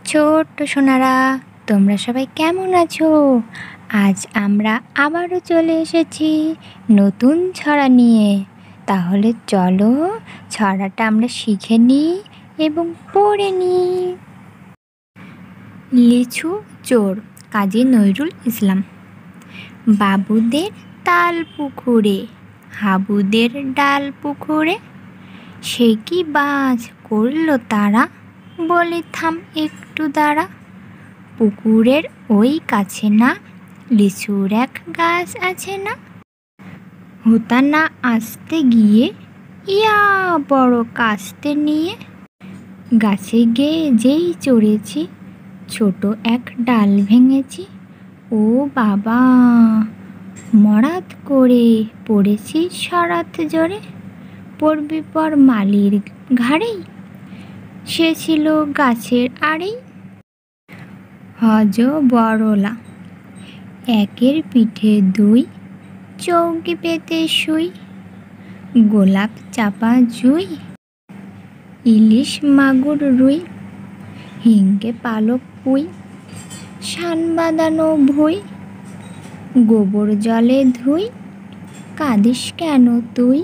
ছোট্ট সোনারা, তোমরা সবাই কেমন আছো? আজ আমরা আবারও চলে এসেছি নতুন ছড়া নিয়ে। তাহলে চলো ছড়াটা আমরা শিখে নিই এবং পড়ে নিই। লিচু চোর, কাজী নজরুল ইসলাম। বাবুদের তাল পুকুরে, হাবুদের ডাল পুকুরে, সে কি বাজ করলো তারা, বলে থাম একটু দাঁড়া। পুকুরের ওই কাছে না লিচুর এক গাছ আছে না। হোতা না আসতে গিয়ে ইয়া বড় কাস্তে নিয়ে, গাছে গিয়ে যেই চড়েছি ছোট এক ডাল ভেঙেছি। ও বাবা, মরাত করে পড়েছি সরাত জোরে, পড়বি পর মালির ঘাড়েই, সে ছিল গাছের আড়েই। হজ বড়লা, একের পিঠে দুই, চৌকি পেতে শুই, গোলাপ চাপা জুই, ইলিশ মাগুর রুই, হিঙ্গে পালক পুই, শান বাঁধানো ভুই, গোবর জলে ধুই, কাঁদিস কেন তুই।